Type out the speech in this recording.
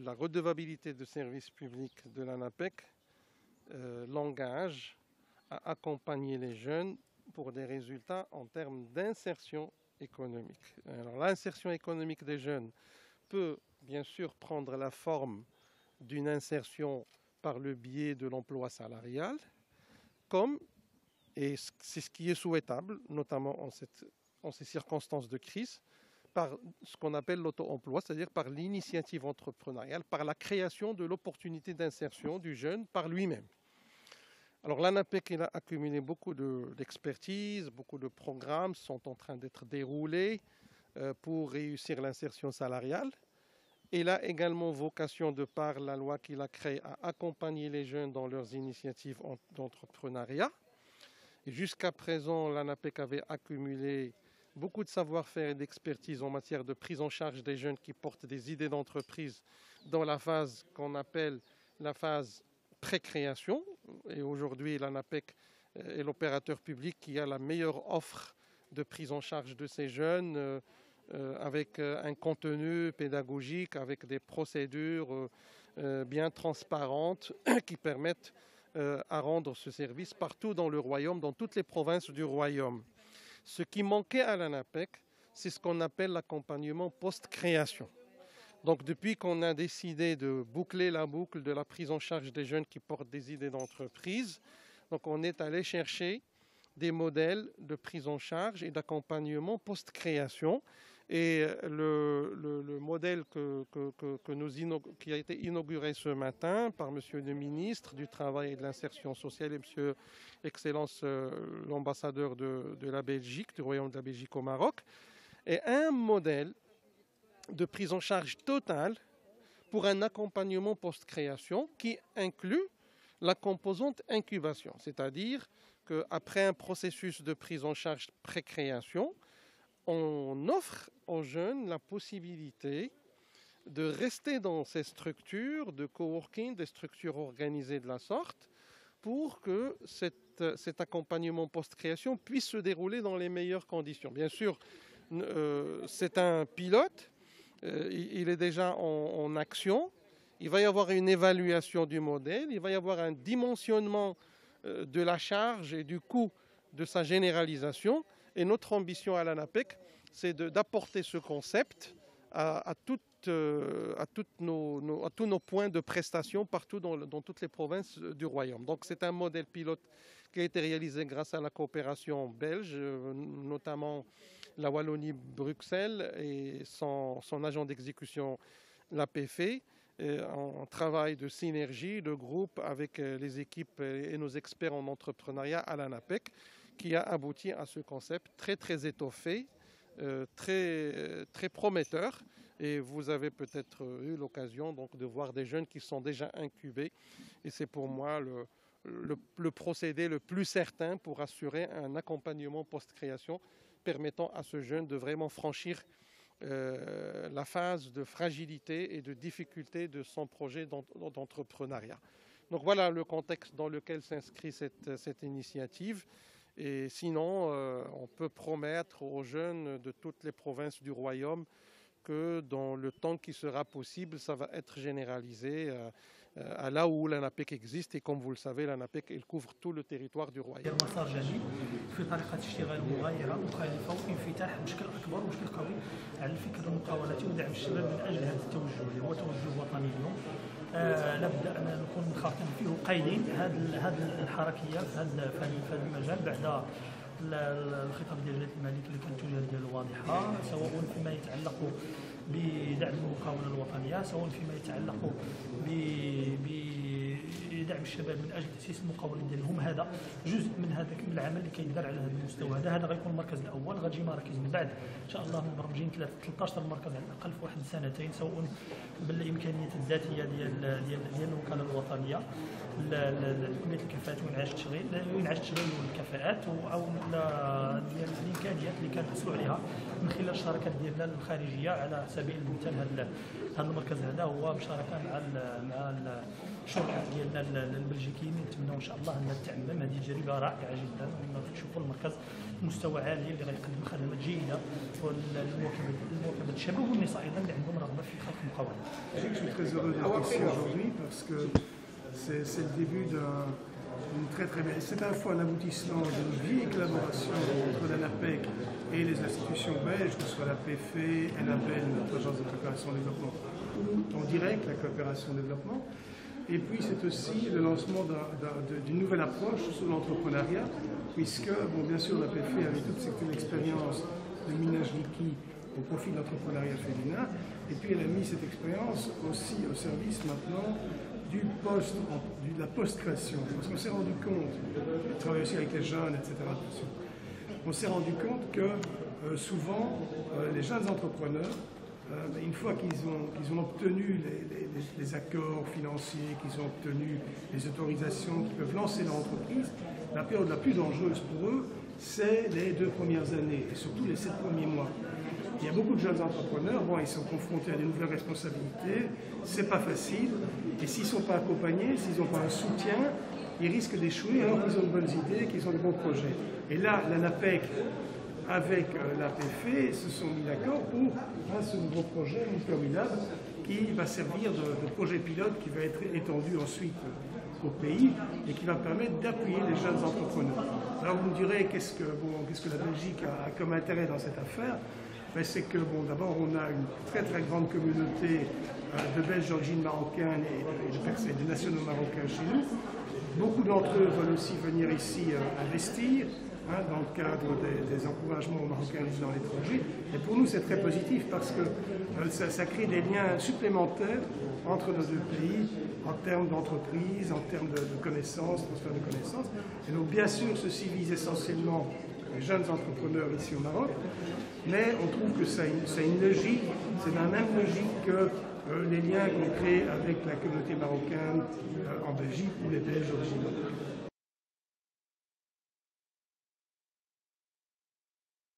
la redevabilité de service public de l'ANAPEC l'engage à accompagner les jeunes pour des résultats en termes d'insertion économique. Alors, l'insertion économique des jeunes peut bien sûr prendre la forme d'une insertion par le biais de l'emploi salarial, et c'est ce qui est souhaitable, notamment en ces circonstances de crise, par ce qu'on appelle l'auto-emploi, c'est-à-dire par l'initiative entrepreneuriale, par la création de l'opportunité d'insertion du jeune par lui-même. Alors l'ANAPEC a accumulé beaucoup d'expertise, beaucoup de programmes sont en train d'être déroulés pour réussir l'insertion salariale. Il a également vocation, de par la loi qu'il a créée, à accompagner les jeunes dans leurs initiatives d'entrepreneuriat. Jusqu'à présent, l'ANAPEC avait accumulé beaucoup de savoir-faire et d'expertise en matière de prise en charge des jeunes qui portent des idées d'entreprise dans la phase qu'on appelle la phase pré-création. Et aujourd'hui, l'ANAPEC est l'opérateur public qui a la meilleure offre de prise en charge de ces jeunes avec un contenu pédagogique, avec des procédures bien transparentes qui permettent à rendre ce service partout dans le royaume, dans toutes les provinces du royaume. Ce qui manquait à l'ANAPEC, c'est ce qu'on appelle l'accompagnement post-création. Donc depuis qu'on a décidé de boucler la boucle de la prise en charge des jeunes qui portent des idées d'entreprise, donc on est allé chercher des modèles de prise en charge et d'accompagnement post-création. Et le modèle qui a été inauguré ce matin par Monsieur le ministre du Travail et de l'Insertion sociale et Monsieur Excellence l'ambassadeur de la Belgique, du Royaume de la Belgique au Maroc, est un modèle de prise en charge totale pour un accompagnement post-création qui inclut la composante incubation, c'est-à-dire qu'après un processus de prise en charge pré-création, on offre aux jeunes la possibilité de rester dans ces structures de coworking, des structures organisées de la sorte, pour que cet accompagnement post-création puisse se dérouler dans les meilleures conditions. Bien sûr, c'est un pilote, il est déjà en action, il va y avoir une évaluation du modèle, il va y avoir un dimensionnement de la charge et du coût de sa généralisation. Et notre ambition à l'ANAPEC, c'est d'apporter ce concept à tous nos points de prestation partout dans toutes les provinces du royaume. Donc c'est un modèle pilote qui a été réalisé grâce à la coopération belge, notamment la Wallonie-Bruxelles et son agent d'exécution, l'APF, en travail de synergie, de groupe avec les équipes et nos experts en entrepreneuriat à l'ANAPEC, qui a abouti à ce concept très très étoffé, très prometteur. Et vous avez peut-être eu l'occasion donc de voir des jeunes qui sont déjà incubés. Et c'est pour moi le procédé le plus certain pour assurer un accompagnement post-création permettant à ce jeune de vraiment franchir la phase de fragilité et de difficulté de son projet d'entrepreneuriat. Donc voilà le contexte dans lequel s'inscrit cette initiative. Et sinon, on peut promettre aux jeunes de toutes les provinces du royaume que dans le temps qui sera possible, ça va être généralisé à là où l'ANAPEC existe. Et comme vous le savez, l'ANAPEC, elle couvre tout le territoire du royaume. في طريقة اشتغال مغايرة مخالفة وانفتاح بشكل أكبر وبشكل قوي على الفكر المقاولاتي ودعم الشباب من أجل هذا التوجه اللي هو توجه وطني اليوم. لابد أن نكون منخرطين فيه وقايدين هذه الحركية في هذا المجال بعد الخطاب ديال جلالة الملك اللي كانت التوجيهات ديالو واضحة، سواء فيما يتعلق بدعم المقاولة الوطنية، سواء فيما يتعلق بدعم الشباب من اجل تاسيس المقاولين ديالهم. هذا جزء من هذاك من العمل اللي كيدار على هذا المستوى. هذا غيكون المركز الاول، غتجي مراكز من بعد ان شاء الله مبرمجين 13 مركز على الاقل في واحد سنتين، سواء بالامكانيات الذاتيه ديال الوكاله الوطنيه لكليه الكفاءات وانعاش التشغيل والكفاءات، او ديال الامكانيات اللي كنحصلوا عليها من خلال الشراكات ديالنا الخارجيه. على سبيل المثال هذا المركز هذا هو بشراكه مع الشركاء ديالنا البلجيكيين نتمنوا ان شاء الله انها تعمم. هذه تجربه رائعه جدا، نشوفوا المركز مستوى عالي اللي غيقدم خدمات جيده للمواكبه الشباب والنساء ايضا اللي عندهم رغبه في خلق مقاولات. Je suis très heureux d'être ici aujourd'hui parce que c'est le début d'une très belle. C'est à la fois un aboutissement d'une vieille collaboration entre l'ANAPEC et les institutions belges, que ce soit la PFE, l'ANABEL, notre agence de coopération et développement, en direct, la coopération et développement. Et puis c'est aussi le lancement d'une nouvelle approche sur l'entrepreneuriat, puisque, bon, bien sûr, la PFE avait toute cette expérience de minage liquide au profit de l'entrepreneuriat féminin, et puis elle a mis cette expérience aussi au service maintenant de la post-création. Parce qu'on s'est rendu compte, on travaille aussi avec les jeunes, etc. On s'est rendu compte que souvent, les jeunes entrepreneurs, une fois qu'ils ont obtenu les accords financiers, qu'ils ont obtenu les autorisations, qu'ils peuvent lancer leur entreprise, la période la plus dangereuse pour eux, c'est les 2 premières années, et surtout les 7 premiers mois. Il y a beaucoup de jeunes entrepreneurs, bon, ils sont confrontés à des nouvelles responsabilités, c'est pas facile, et s'ils ne sont pas accompagnés, s'ils n'ont pas un soutien, ils risquent d'échouer alors qu'ils ont de bonnes idées, qu'ils ont de bons projets. Et là, l'ANAPEC, avec la PFE, se sont mis d'accord pour ce nouveau projet, Multiformidable, qui va servir de projet pilote qui va être étendu ensuite au pays et qui va permettre d'appuyer les jeunes entrepreneurs. Alors vous me direz, qu'est-ce que la Belgique a comme intérêt dans cette affaire? Ben, c'est que, bon, d'abord, on a une très grande communauté de Belges d'origine marocaine et de nationaux marocains chez nous. Beaucoup d'entre eux veulent aussi venir ici investir, dans le cadre des encouragements aux Marocains résidant à l'étranger. Et pour nous, c'est très positif parce que ça crée des liens supplémentaires entre nos deux pays en termes d'entreprise, en termes de connaissances, transfert de connaissances. Et donc, bien sûr, ceci vise essentiellement les jeunes entrepreneurs ici au Maroc, mais on trouve que ça a une logique, c'est la même logique que les liens qu'on crée avec la communauté marocaine en Belgique ou les Belges d'origine.